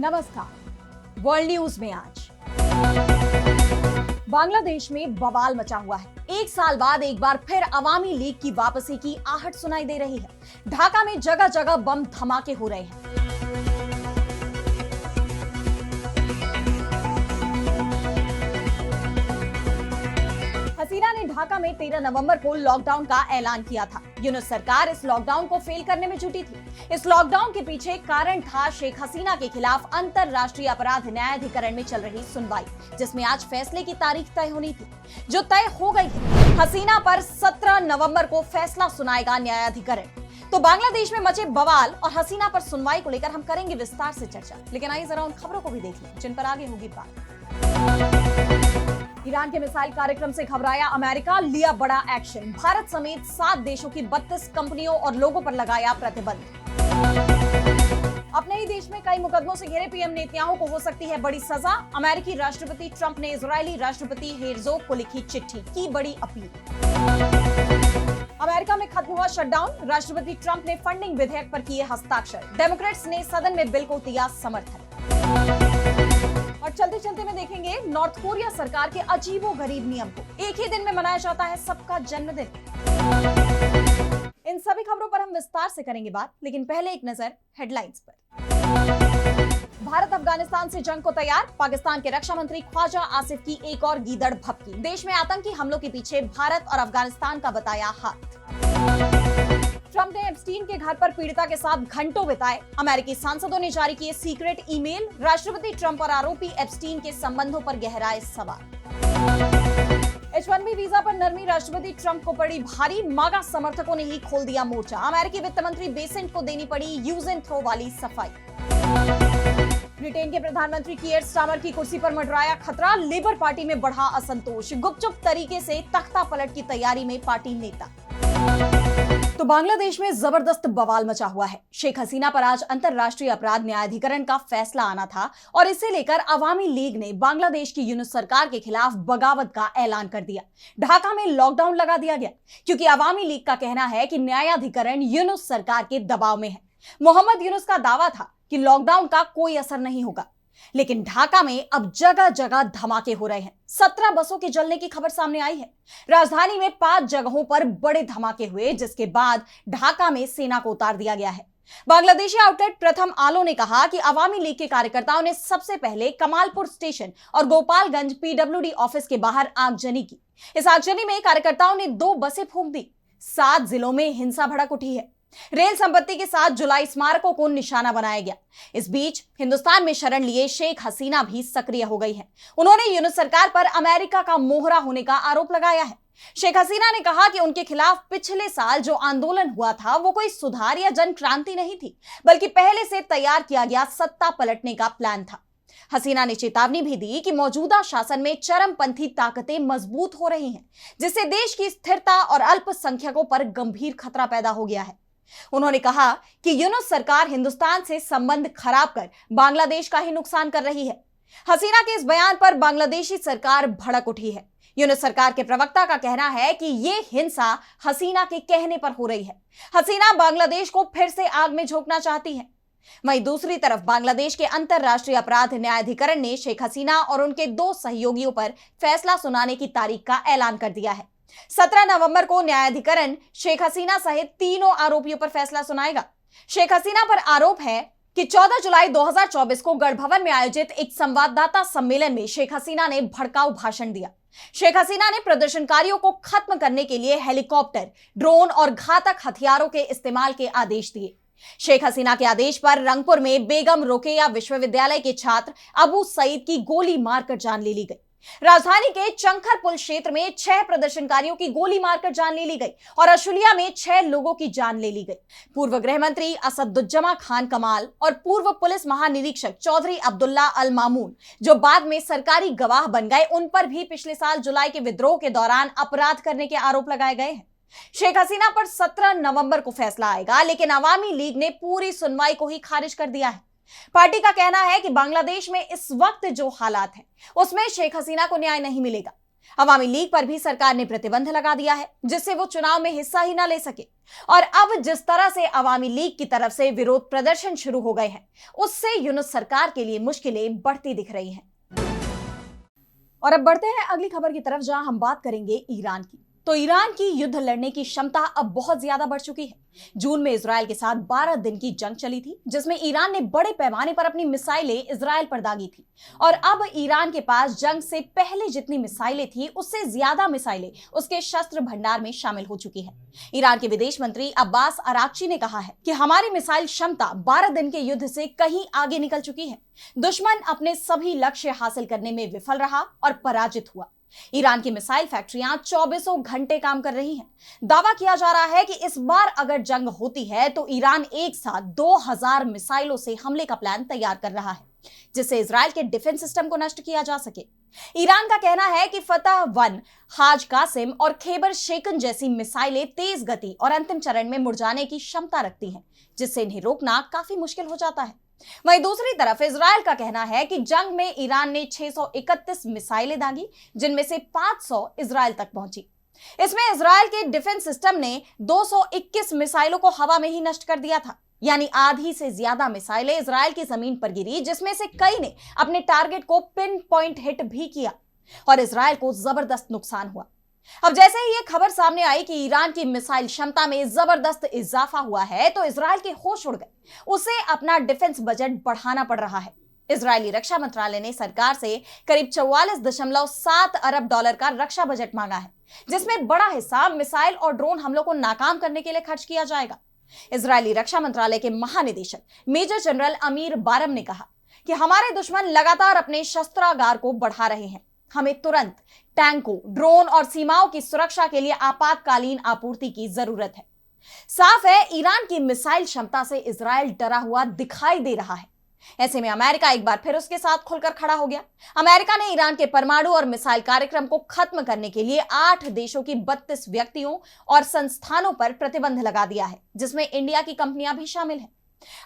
नमस्कार। World news में आज बांग्लादेश में बवाल मचा हुआ है। एक साल बाद एक बार फिर अवामी लीग की वापसी की आहट सुनाई दे रही है। ढाका में जगह जगह बम धमाके हो रहे हैं। हसीना ने ढाका में 13 नवंबर को लॉकडाउन का ऐलान किया था। यूनुस सरकार इस लॉकडाउन को फेल करने में जुटी थी। इस लॉकडाउन के पीछे कारण था शेख हसीना के खिलाफ अंतरराष्ट्रीय अपराध न्यायाधिकरण में चल रही सुनवाई, जिसमें आज फैसले की तारीख तय होनी थी, जो तय हो गई है। हसीना पर 17 नवंबर को फैसला सुनाएगा न्यायाधिकरण। तो बांग्लादेश में मचे बवाल और हसीना पर सुनवाई को लेकर हम करेंगे विस्तार से चर्चा, लेकिन आइए जरा उन खबरों को भी देख लें जिन पर आगे होगी बात। ईरान के मिसाइल कार्यक्रम से घबराया अमेरिका, लिया बड़ा एक्शन। भारत समेत 7 देशों की 32 कंपनियों और लोगों पर लगाया प्रतिबंध। अपने ही देश में कई मुकदमों से घिरे पीएम नेतन्याहू को हो सकती है बड़ी सजा। अमेरिकी राष्ट्रपति ट्रंप ने इजरायली राष्ट्रपति हेरज़ोग को लिखी चिट्ठी, की बड़ी अपील। अमेरिका में खत्म हुआ शटडाउन, राष्ट्रपति ट्रंप ने फंडिंग विधेयक पर किए हस्ताक्षर। डेमोक्रेट्स ने सदन में बिल को दिया समर्थन। और चलते चलते में देखेंगे नॉर्थ कोरिया सरकार के अजीबोगरीब नियम को। एक ही दिन में मनाया जाता है सबका जन्मदिन। इन सभी खबरों पर हम विस्तार से करेंगे बात, लेकिन पहले एक नजर हेडलाइंस पर। भारत अफगानिस्तान से जंग को तैयार, पाकिस्तान के रक्षा मंत्री ख्वाजा आसिफ की एक और गीदड़ भभकी। देश में आतंकी हमलों के पीछे भारत और अफगानिस्तान का बताया हाथ। ट्रंप ने एप्स्टीन के घर पर पीड़िता के साथ घंटों बिताए। अमेरिकी सांसदों ने जारी किए सीक्रेट ईमेल। राष्ट्रपति ट्रंप और आरोपी एप्स्टीन के संबंधों पर गहराए सवाल। H-1B वीजा पर नरमी राष्ट्रपति ट्रंप को पड़ी भारी, मागा समर्थकों ने ही खोल दिया मोर्चा। अमेरिकी वित्त मंत्री बेसेंट को देनी पड़ी यूज एंड थ्रो वाली सफाई। ब्रिटेन के प्रधानमंत्री कीयर स्टारमर की कुर्सी पर मंडराया खतरा, लेबर पार्टी में बढ़ा असंतोष। गुपचुप तरीके से तख्ता पलट की तैयारी में पार्टी नेता। तो बांग्लादेश में जबरदस्त बवाल मचा हुआ है। शेख हसीना पर आज अंतरराष्ट्रीय अपराध न्यायाधिकरण का फैसला आना था और इसे लेकर अवामी लीग ने बांग्लादेश की यूनुस सरकार के खिलाफ बगावत का ऐलान कर दिया। ढाका में लॉकडाउन लगा दिया गया क्योंकि अवामी लीग का कहना है कि न्यायाधिकरण यूनुस सरकार के दबाव में है। मोहम्मद यूनुस का दावा था कि लॉकडाउन का कोई असर नहीं होगा, लेकिन ढाका में अब जगह जगह धमाके हो रहे हैं। 17 बसों के जलने की खबर सामने आई है। राजधानी में 5 जगहों पर बड़े धमाके हुए, जिसके बाद ढाका में सेना को उतार दिया गया है। बांग्लादेशी आउटलेट प्रथम आलो ने कहा कि अवामी लीग के कार्यकर्ताओं ने सबसे पहले कमालपुर स्टेशन और गोपालगंज पीडब्ल्यूडी ऑफिस के बाहर आगजनी की। इस आगजनी में कार्यकर्ताओं ने 2 बसें फूंक दी। 7 जिलों में हिंसा भड़क उठी है। रेल संपत्ति के साथ जुलाई स्मारकों को निशाना बनाया गया। इस बीच हिंदुस्तान में शरण लिए शेख हसीना भी सक्रिय हो गई है। उन्होंने यूनुस सरकार पर अमेरिका का मोहरा होने का आरोप लगाया है। शेख हसीना ने कहा कि उनके खिलाफ पिछले साल जो आंदोलन हुआ था वो कोई सुधार या जन क्रांति नहीं थी, बल्कि पहले से तैयार किया गया सत्ता पलटने का प्लान था। हसीना ने चेतावनी भी दी कि मौजूदा शासन में चरमपंथी ताकतें मजबूत हो रही हैं, जिससे देश की स्थिरता और अल्पसंख्यकों पर गंभीर खतरा पैदा हो गया है। उन्होंने कहा कि यूनुस सरकार हिंदुस्तान से संबंध खराब कर बांग्लादेश का ही नुकसान कर रही है। हसीना के इस बयान पर बांग्लादेशी सरकार भड़क उठी है। यूनुस सरकार के प्रवक्ता का कहना है कि ये हिंसा हसीना के कहने पर हो रही है। हसीना बांग्लादेश को फिर से आग में झोंकना चाहती है। वहीं दूसरी तरफ बांग्लादेश के अंतरराष्ट्रीय अपराध न्यायाधिकरण ने शेख हसीना और उनके 2 सहयोगियों पर फैसला सुनाने की तारीख का ऐलान कर दिया है। 17 नवंबर को न्यायाधिकरण शेख हसीना सहित तीनों आरोपियों पर फैसला सुनाएगा। शेख हसीना पर आरोप है कि 14 जुलाई 2024 को गढ़ भवन में आयोजित एक संवाददाता सम्मेलन में शेख हसीना ने भड़काऊ भाषण दिया। शेख हसीना ने प्रदर्शनकारियों को खत्म करने के लिए हेलीकॉप्टर, ड्रोन और घातक हथियारों के इस्तेमाल के आदेश दिए। शेख हसीना के आदेश पर रंगपुर में बेगम रोकेया विश्वविद्यालय के छात्र अबू सईद की गोली मारकर जान ले ली गई। राजधानी के चंखरपुल क्षेत्र में 6 प्रदर्शनकारियों की गोली मारकर जान ले ली गई और अशुलिया में 6 लोगों की जान ले ली गई। पूर्व गृह मंत्री असदुज्जमा खान कमाल और पूर्व पुलिस महानिरीक्षक चौधरी अब्दुल्ला अल मामून, जो बाद में सरकारी गवाह बन गए, उन पर भी पिछले साल जुलाई के विद्रोह के दौरान अपराध करने के आरोप लगाए गए हैं। शेख हसीना पर 17 नवंबर को फैसला आएगा, लेकिन अवामी लीग ने पूरी सुनवाई को ही खारिज कर दिया है। पार्टी का कहना है कि बांग्लादेश में इस वक्त जो हालात हैं, उसमें शेख हसीना को न्याय नहीं मिलेगा। अवामी लीग पर भी सरकार ने प्रतिबंध लगा दिया है, जिससे वो चुनाव में हिस्सा ही ना ले सके। और अब जिस तरह से अवामी लीग की तरफ से विरोध प्रदर्शन शुरू हो गए हैं, उससे यूनुस सरकार के लिए मुश्किलें बढ़ती दिख रही हैं। और अब बढ़ते हैं अगली खबर की तरफ, जहां हम बात करेंगे ईरान की। तो ईरान की युद्ध लड़ने की क्षमता अब बहुत ज्यादा बढ़ चुकी है। जून में इजरायल के साथ 12 दिन की जंग चली थी, जिसमें ईरान ने बड़े पैमाने पर अपनी मिसाइलें इजरायल पर दागी थी। और अब ईरान के पास जंग से पहले जितनी मिसाइलें थी, उससे ज्यादा मिसाइलें उसके शस्त्र भंडार में शामिल हो चुकी है। ईरान के विदेश मंत्री अब्बास अराक्ची ने कहा है कि हमारी मिसाइल क्षमता 12 दिन के युद्ध से कहीं आगे निकल चुकी है। दुश्मन अपने सभी लक्ष्य हासिल करने में विफल रहा और पराजित हुआ। ईरान की मिसाइल फैक्ट्रियां 24 घंटे काम कर रही हैं। दावा किया जा रहा है कि इस बार अगर जंग होती है तो ईरान एक साथ 2000 मिसाइलों से हमले का प्लान तैयार कर रहा है, जिससे इजरायल के डिफेंस सिस्टम को नष्ट किया जा सके। ईरान का कहना है कि फतह 1, हाज कासिम और खैबर शेकन जैसी मिसाइलें तेज गति और अंतिम चरण में मुरझाने की क्षमता रखती हैं, जिससे इन्हें रोकना काफी मुश्किल हो जाता है। वहीं दूसरी तरफ इजरायल का कहना है कि जंग में ईरान ने 631 मिसाइलें दागी, जिनमें से 500 इजरायल तक पहुंची। इसमें इजरायल के डिफेंस सिस्टम ने 221 मिसाइलों को हवा में ही नष्ट कर दिया था, यानी आधी से ज्यादा मिसाइलें इजरायल की जमीन पर गिरी, जिसमें से कई ने अपने टारगेट को पिन पॉइंट हिट भी किया और इजरायल को जबरदस्त नुकसान हुआ। अब जैसे ही ये खबर सामने आई कि ईरान की मिसाइल क्षमता में जबरदस्त इजाफा हुआ है, तो इजरायल के होश उड़ गए। उसे अपना डिफेंस बजट बढ़ाना पड़ रहा है। इजरायली रक्षा मंत्रालय ने सरकार से करीब 44.7 अरब डॉलर का रक्षा बजट मांगा है, जिसमें बड़ा हिस्सा मिसाइल और ड्रोन हमलों को नाकाम करने के लिए खर्च किया जाएगा। इजरायली रक्षा मंत्रालय के महानिदेशक मेजर जनरल अमीर बारम ने कहा कि हमारे दुश्मन लगातार अपने शस्त्रागार को बढ़ा रहे हैं। हमें तुरंत टैंकों, ड्रोन और सीमाओं की सुरक्षा के लिए आपातकालीन आपूर्ति की जरूरत है। साफ है, ईरान की मिसाइल क्षमता से इजरायल डरा हुआ दिखाई दे रहा है। ऐसे में अमेरिका एक बार फिर उसके साथ खुलकर खड़ा हो गया। अमेरिका ने ईरान के परमाणु और मिसाइल कार्यक्रम को खत्म करने के लिए 8 देशों की 32 व्यक्तियों और संस्थानों पर प्रतिबंध लगा दिया है, जिसमें इंडिया की कंपनियां भी शामिल हैं।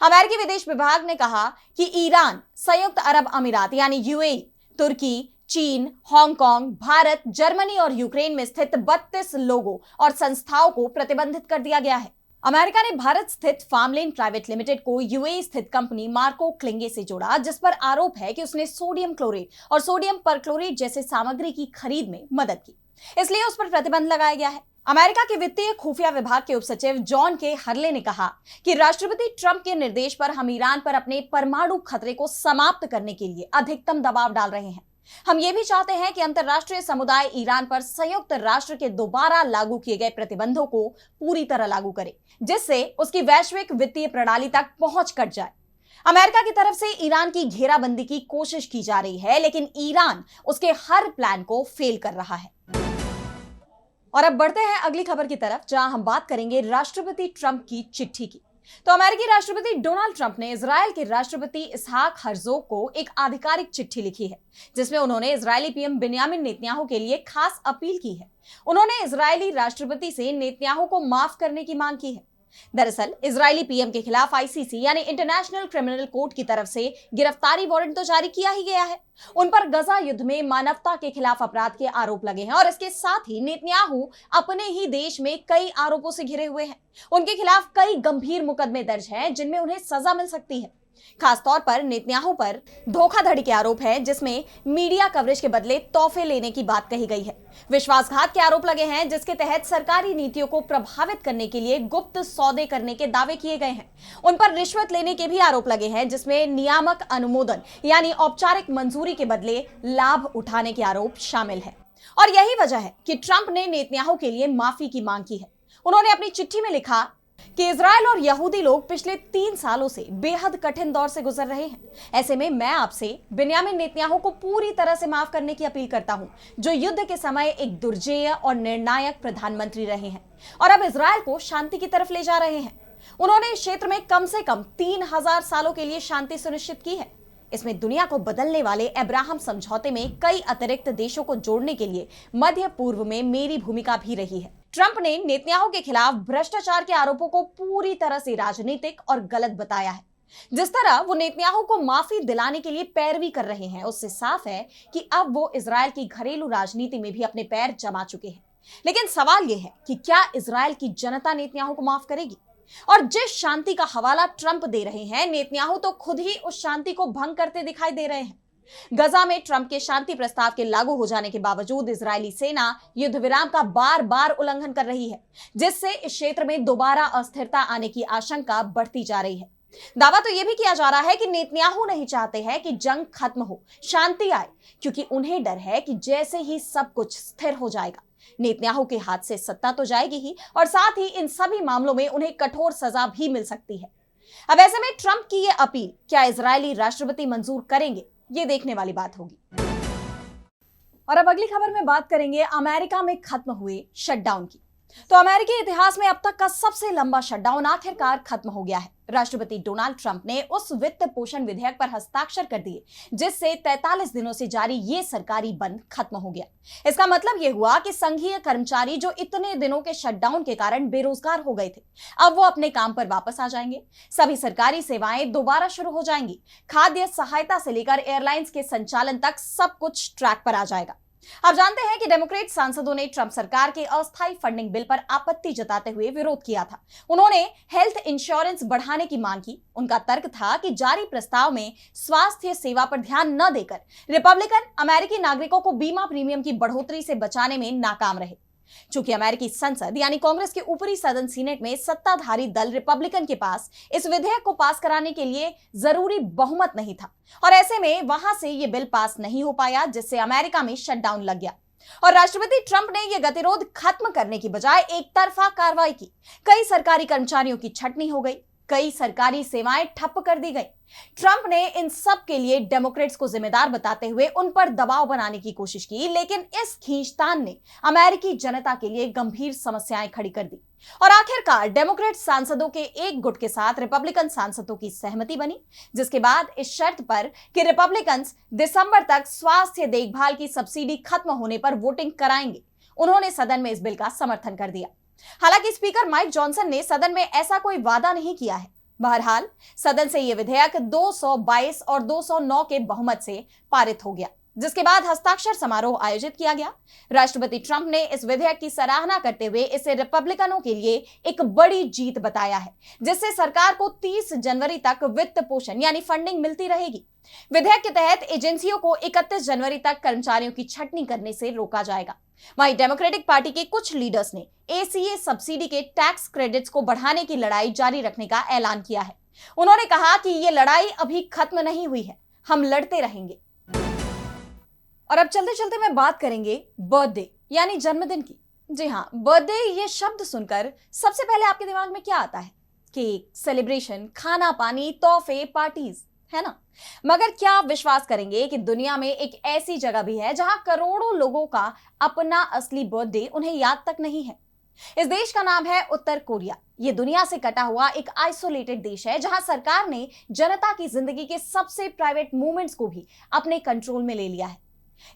अमेरिकी विदेश विभाग ने कहा कि ईरान, संयुक्त अरब अमीरात यानी यूएई, तुर्की, चीन, हांगकांग, भारत, जर्मनी और यूक्रेन में स्थित 32 लोगों और संस्थाओं को प्रतिबंधित कर दिया गया है। अमेरिका ने भारत स्थित फार्मलैंड प्राइवेट लिमिटेड को यूएई स्थित कंपनी मार्को क्लिंगे से जोड़ा, जिस पर आरोप है कि उसने सोडियम क्लोरेट और सोडियम परक्लोरेट जैसे सामग्री की खरीद में मदद की, इसलिए उस पर प्रतिबंध लगाया गया है। अमेरिका के वित्तीय खुफिया विभाग के उपसचिव जॉन के हर्ले ने कहा कि राष्ट्रपति ट्रंप के निर्देश पर हम ईरान पर अपने परमाणु खतरे को समाप्त करने के लिए अधिकतम दबाव डाल रहे हैं। हम ये भी चाहते हैं कि अंतर्राष्ट्रीय समुदाय ईरान पर संयुक्त राष्ट्र के दोबारा लागू किए गए प्रतिबंधों को पूरी तरह लागू करे, जिससे उसकी वैश्विक वित्तीय प्रणाली तक पहुंच कट जाए। अमेरिका की तरफ से ईरान की घेराबंदी की कोशिश की जा रही है, लेकिन ईरान उसके हर प्लान को फेल कर रहा है। और अब बढ़ते हैं अगली खबर की तरफ, जहां हम बात करेंगे राष्ट्रपति ट्रंप की चिट्ठी की। तो अमेरिकी राष्ट्रपति डोनाल्ड ट्रंप ने इजरायल के राष्ट्रपति इसहाक हर्जोग को एक आधिकारिक चिट्ठी लिखी है, जिसमें उन्होंने इजरायली पीएम बेंयामिन नेतन्याहू के लिए खास अपील की है। उन्होंने इजरायली राष्ट्रपति से नेतन्याहू को माफ करने की मांग की है। दरअसल इजरायली पीएम के खिलाफ आईसीसी यानी इंटरनेशनल क्रिमिनल कोर्ट की तरफ से गिरफ्तारी वारंट तो जारी किया ही गया है। उन पर गजा युद्ध में मानवता के खिलाफ अपराध के आरोप लगे हैं और इसके साथ ही नेतन्याहू अपने ही देश में कई आरोपों से घिरे हुए हैं। उनके खिलाफ कई गंभीर मुकदमे दर्ज हैं, जिनमें उन्हें सजा मिल सकती है। खासतौर पर नेतन्याहू पर धोखाधड़ी के आरोप हैं, जिसमें मीडिया कवरेज के बदले तोहफे लेने की बात कही गई है। विश्वासघात के आरोप लगे हैं, जिसके तहत सरकारी नीतियों को प्रभावित करने के लिए गुप्त सौदे करने के दावे किए गए हैं। उन पर रिश्वत लेने के भी आरोप लगे हैं, जिसमें नियामक अनुमोदन यानी औपचारिक मंजूरी के बदले लाभ उठाने के आरोप शामिल है। और यही वजह है कि ट्रंप ने नेतन्याहू के लिए माफी की मांग की है। उन्होंने अपनी चिट्ठी में लिखा कि इजरायल और यहूदी लोग पिछले 3 सालों से बेहद कठिन दौर से गुजर रहे हैं। ऐसे में मैं आपसे बेंयामिन नेतन्याहू को पूरी तरह से माफ करने की अपील करता हूं, जो युद्ध के समय एक दुर्जेय और निर्णायक प्रधानमंत्री रहे हैं और अब इजरायल को शांति की तरफ ले जा रहे हैं। उन्होंने इस क्षेत्र में कम से कम 3000 सालों के लिए शांति सुनिश्चित की है। इसमें दुनिया को बदलने वाले अब्राहम समझौते में कई अतिरिक्त देशों को जोड़ने के लिए मध्य पूर्व में मेरी भूमिका भी रही है। ट्रंप ने नेतन्याहू के खिलाफ भ्रष्टाचार के आरोपों को पूरी तरह से राजनीतिक और गलत बताया है। जिस तरह वो नेतन्याहू को माफी दिलाने के लिए पैरवी कर रहे हैं, उससे साफ है कि अब वो इजरायल की घरेलू राजनीति में भी अपने पैर जमा चुके हैं। लेकिन सवाल यह है कि क्या इजरायल की जनता नेतन्याहू को माफ करेगी? और जिस शांति का हवाला ट्रंप दे रहे हैं, नेतन्याहू तो खुद ही उस शांति को भंग करते दिखाई दे रहे हैं। गजा में ट्रंप के शांति प्रस्ताव के लागू हो जाने के बावजूद इजरायली सेना युद्ध विराम का बार बार उल्लंघन कर रही है, जिससे इस क्षेत्र में दोबारा अस्थिरता आने की आशंका बढ़ती जा रही है। दावा तो यह भी किया जा रहा है कि नेतन्याहू नहीं चाहते हैं कि जंग खत्म हो, शांति आए, क्योंकि उन्हें डर है कि जैसे ही सब कुछ स्थिर हो जाएगा, नेतन्याहू के हाथ से सत्ता तो जाएगी ही, और साथ ही इन सभी मामलों में उन्हें कठोर सजा भी मिल सकती है। अब ऐसे में ट्रंप की यह अपील क्या इजरायली राष्ट्रपति मंजूर करेंगे, ये देखने वाली बात होगी। और अब अगली खबर में बात करेंगे अमेरिका में खत्म हुए शटडाउन की। तो अमेरिकी इतिहास में अब तक का सबसे लंबा शटडाउन आखिरकार खत्म हो गया है। राष्ट्रपति डोनाल्ड ट्रंप ने उस वित्त पोषण विधेयक पर हस्ताक्षर कर दिए जिससे 43 दिनों से जारी ये सरकारी बंद खत्म हो गया। इसका मतलब यह हुआ कि संघीय कर्मचारी जो इतने दिनों के शटडाउन के कारण बेरोजगार हो गए थे, अब वो अपने काम पर वापस आ जाएंगे। सभी सरकारी सेवाएं दोबारा शुरू हो जाएंगी। खाद्य सहायता से लेकर एयरलाइंस के संचालन तक सब कुछ ट्रैक पर आ जाएगा। आप जानते हैं कि डेमोक्रेट सांसदों ने ट्रंप सरकार के अस्थायी फंडिंग बिल पर आपत्ति जताते हुए विरोध किया था। उन्होंने हेल्थ इंश्योरेंस बढ़ाने की मांग की। उनका तर्क था कि जारी प्रस्ताव में स्वास्थ्य सेवा पर ध्यान न देकर रिपब्लिकन अमेरिकी नागरिकों को बीमा प्रीमियम की बढ़ोतरी से बचाने में नाकाम रहे। चूंकि अमेरिकी संसद यानी कांग्रेस के ऊपरी सदन सीनेट में सत्ताधारी दल रिपब्लिकन के पास इस विधेयक को पास कराने के लिए जरूरी बहुमत नहीं था, और ऐसे में वहां से यह बिल पास नहीं हो पाया, जिससे अमेरिका में शटडाउन लग गया। और राष्ट्रपति ट्रंप ने यह गतिरोध खत्म करने की बजाय एक तरफा कार्रवाई की। कई सरकारी कर्मचारियों की छटनी हो गई, कई सरकारी सेवाएं ठप कर दी गई। ट्रंप ने इन सब के लिए डेमोक्रेट्स को जिम्मेदार बताते हुए उन पर दबाव बनाने की कोशिश की, लेकिन इस खींचतान ने अमेरिकी जनता के लिए गंभीर समस्याएं खड़ी कर दी। और आखिरकार डेमोक्रेट सांसदों के एक गुट के साथ रिपब्लिकन सांसदों की सहमति बनी, जिसके बाद इस शर्त पर कि रिपब्लिकन दिसंबर तक स्वास्थ्य देखभाल की सब्सिडी खत्म होने पर वोटिंग कराएंगे, उन्होंने सदन में इस बिल का समर्थन कर दिया। हालांकि स्पीकर माइक जॉनसन ने सदन में ऐसा कोई वादा नहीं किया है। बहरहाल सदन से यह विधेयक 222 और 209 के बहुमत से पारित हो गया, जिसके बाद हस्ताक्षर समारोह आयोजित किया गया। राष्ट्रपति ट्रंप ने इस विधेयक की सराहना करते हुए इसे रिपब्लिकनों के लिए एक बड़ी जीत बताया है, जिससे सरकार को 30 जनवरी तक वित्त पोषण यानी फंडिंग मिलती रहेगी। विधेयक के तहत एजेंसियों को 31 जनवरी तक कर्मचारियों की छटनी करने से रोका जाएगा। वहीं डेमोक्रेटिक पार्टी के कुछ लीडर्स ने एसीए सब्सिडी के टैक्स क्रेडिट्स को बढ़ाने की लड़ाई जारी रखने का ऐलान किया है। उन्होंने कहा कि यह लड़ाई अभी खत्म नहीं हुई है, हम लड़ते रहेंगे। और अब चलते चलते मैं बात करेंगे बर्थडे यानी जन्मदिन की। जी हाँ, बर्थडे ये शब्द सुनकर सबसे पहले आपके दिमाग में क्या आता है? केक, सेलिब्रेशन, खाना पानी, तोहफे, पार्टीज, है ना? मगर क्या आप विश्वास करेंगे कि दुनिया में एक ऐसी जगह भी है जहां करोड़ों लोगों का अपना असली बर्थडे उन्हें याद तक नहीं है। इस देश का नाम है उत्तर कोरिया। यह दुनिया से कटा हुआ एक आइसोलेटेड देश है जहां सरकार ने जनता की जिंदगी के सबसे प्राइवेट मोमेंट्स को भी अपने कंट्रोल में ले लिया है।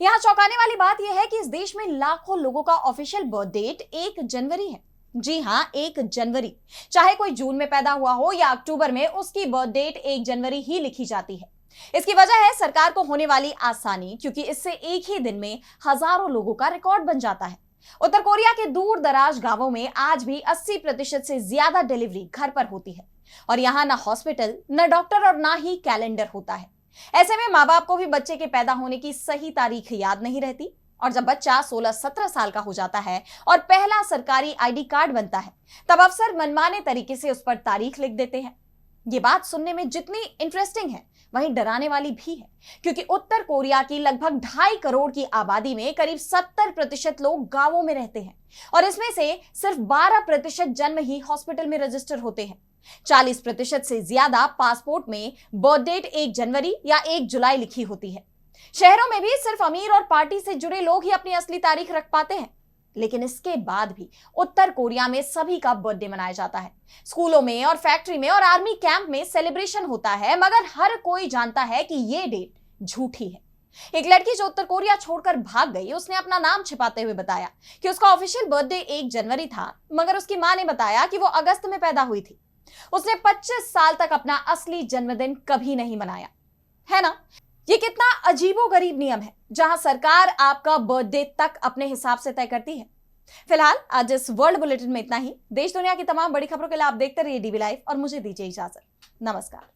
यहां चौंकाने वाली बात यह है कि इस देश में लाखों लोगों का ऑफिशियल बर्थ डेट 1 जनवरी है। जी हां, 1 जनवरी। चाहे कोई जून में पैदा हुआ हो या अक्टूबर में, उसकी बर्थ डेट 1 जनवरी ही लिखी जाती है। इसकी वजह है सरकार को होने वाली आसानी, क्योंकि इससे एक ही दिन में हजारों लोगों का रिकॉर्ड बन जाता है। उत्तर कोरिया के दूर दराज गांवों में आज भी 80% से ज्यादा डिलीवरी घर पर होती है, और यहां ना हॉस्पिटल, न डॉक्टर और ना ही कैलेंडर होता है। ऐसे में माँ बाप को भी बच्चे के पैदा होने की सही तारीख याद नहीं रहती, और जब बच्चा 16-17 साल का हो जाता है और पहला सरकारी आईडी कार्ड बनता है, तब अफसर मनमाने तरीके से उस पर तारीख लिख देते हैं। ये बात सुनने में जितनी इंटरेस्टिंग है, वहीं डराने वाली भी है, क्योंकि उत्तर कोरिया की लगभग 2.5 करोड़ की आबादी में करीब 70% लोग गांवों में रहते हैं, और इसमें से सिर्फ 12% जन्म ही हॉस्पिटल में रजिस्टर होते हैं। 40% से ज्यादा पासपोर्ट में बर्थ डेट 1 जनवरी या 1 जुलाई लिखी होती है। शहरों में भी सिर्फ अमीर और पार्टी से जुड़े लोग ही अपनी असली तारीख रख पाते हैं। लेकिन इसके बाद भी उत्तर कोरिया में सभी का बर्थडे मनाया जाता है। स्कूलों में और फैक्ट्री में और आर्मी कैंप में सेलिब्रेशन होता है, मगर हर कोई जानता है कि यह डेट झूठी है। एक लड़की जो उत्तर कोरिया छोड़कर भाग गई, उसने अपना नाम छिपाते हुए बताया कि उसका ऑफिशियल बर्थडे 1 जनवरी था, मगर उसकी मां ने बताया कि वो अगस्त में पैदा हुई थी। उसने 25 साल तक अपना असली जन्मदिन कभी नहीं मनाया, है ना? ये कितना अजीबोगरीब नियम है जहां सरकार आपका बर्थडे तक अपने हिसाब से तय करती है। फिलहाल आज इस वर्ल्ड बुलेटिन में इतना ही। देश दुनिया की तमाम बड़ी खबरों के लिए आप देखते रहिए डीबी लाइव और मुझे दीजिए इजाजत। नमस्कार।